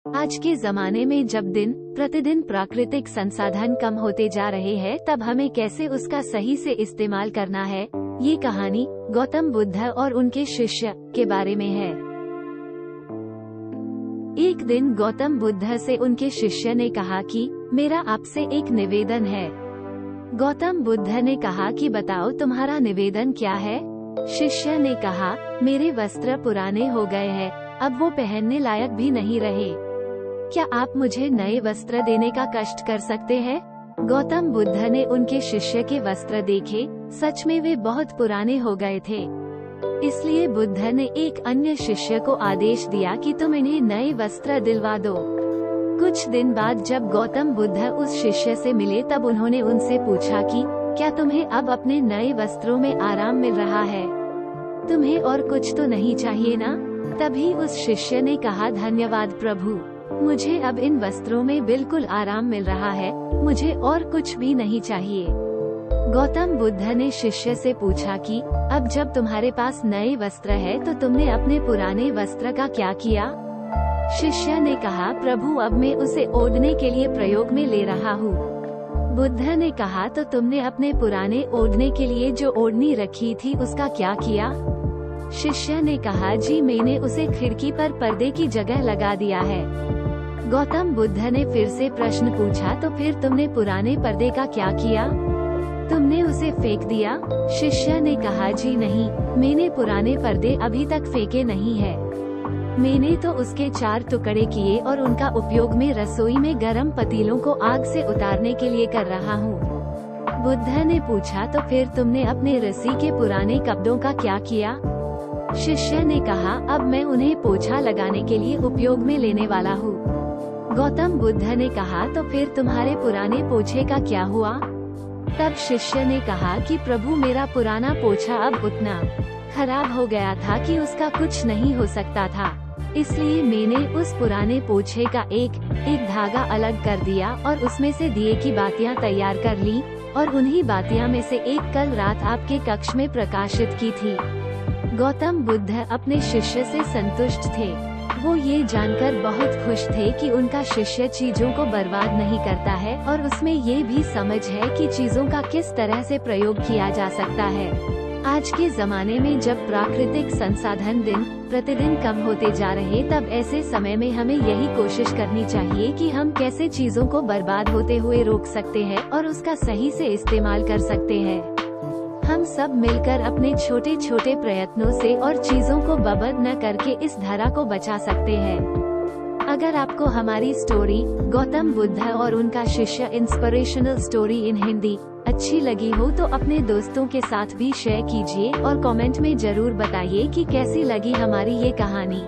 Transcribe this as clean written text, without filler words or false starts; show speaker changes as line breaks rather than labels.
आज के जमाने में जब दिन प्रतिदिन प्राकृतिक संसाधन कम होते जा रहे हैं, तब हमें कैसे उसका सही से इस्तेमाल करना है, ये कहानी गौतम बुद्ध और उनके शिष्य के बारे में है। एक दिन गौतम बुद्ध से उनके शिष्य ने कहा कि मेरा आपसे एक निवेदन है। गौतम बुद्ध ने कहा कि बताओ तुम्हारा निवेदन क्या है। शिष्य ने कहा, मेरे वस्त्र पुराने हो गए हैं, अब वो पहनने लायक भी नहीं रहे। क्या आप मुझे नए वस्त्र देने का कष्ट कर सकते हैं? गौतम बुद्ध ने उनके शिष्य के वस्त्र देखे, सच में वे बहुत पुराने हो गए थे। इसलिए बुद्ध ने एक अन्य शिष्य को आदेश दिया कि तुम इन्हें नए वस्त्र दिलवा दो। कुछ दिन बाद जब गौतम बुद्ध उस शिष्य से मिले, तब उन्होंने उनसे पूछा कि क्या तुम्हें अब अपने नए वस्त्रों में आराम मिल रहा है? तुम्हें और कुछ तो नहीं चाहिए ना? तभी उस शिष्य ने कहा, धन्यवाद प्रभु, मुझे अब इन वस्त्रों में बिल्कुल आराम मिल रहा है, मुझे और कुछ भी नहीं चाहिए। गौतम बुद्ध ने शिष्य से पूछा कि अब जब तुम्हारे पास नए वस्त्र है तो तुमने अपने पुराने वस्त्र का क्या किया? शिष्य ने कहा, प्रभु अब मैं उसे ओढ़ने के लिए प्रयोग में ले रहा हूँ। बुद्ध ने कहा, तो तुमने अपने पुराने ओढ़ने के लिए जो ओढ़नी रखी थी उसका क्या किया? शिष्य ने कहा, जी मैंने उसे खिड़की पर पर्दे की जगह लगा दिया है। गौतम बुद्ध ने फिर से प्रश्न पूछा, तो फिर तुमने पुराने पर्दे का क्या किया? तुमने उसे फेंक दिया? शिष्य ने कहा, जी नहीं, मैंने पुराने पर्दे अभी तक फेंके नहीं है। मैंने तो उसके 4 टुकड़े किए और उनका उपयोग मैं रसोई में गर्म पतीलों को आग से उतारने के लिए कर रहा हूँ। बुद्ध ने पूछा, तो फिर तुमने अपने रस्सी के पुराने कपड़ों का क्या किया? शिष्य ने कहा, अब मैं उन्हें पोछा लगाने के लिए उपयोग में लेने वाला हूँ। गौतम बुद्ध ने कहा, तो फिर तुम्हारे पुराने पोछे का क्या हुआ? तब शिष्य ने कहा कि प्रभु मेरा पुराना पोछा अब उतना खराब हो गया था कि उसका कुछ नहीं हो सकता था। इसलिए मैंने उस पुराने पोछे का एक धागा अलग कर दिया और उसमें से दिए की बातियां तैयार कर ली और उन्हीं बातियां में से एक कल रात आपके कक्ष में प्रकाशित की थी। गौतम बुद्ध अपने शिष्य से संतुष्ट थे। वो ये जानकर बहुत खुश थे कि उनका शिष्य चीजों को बर्बाद नहीं करता है और उसमें ये भी समझ है कि चीजों का किस तरह से प्रयोग किया जा सकता है। आज के जमाने में जब प्राकृतिक संसाधन दिन प्रतिदिन कम होते जा रहे, तब ऐसे समय में हमें यही कोशिश करनी चाहिए कि हम कैसे चीजों को बर्बाद होते हुए रोक सकते हैं और उसका सही से इस्तेमाल कर सकते हैं। हम सब मिलकर अपने छोटे छोटे प्रयत्नों से और चीजों को बर्बाद न करके इस धरा को बचा सकते हैं। अगर आपको हमारी स्टोरी गौतम बुद्ध और उनका शिष्य इंस्पिरेशनल स्टोरी इन हिंदी अच्छी लगी हो तो अपने दोस्तों के साथ भी शेयर कीजिए और कमेंट में जरूर बताइए कि कैसी लगी हमारी ये कहानी।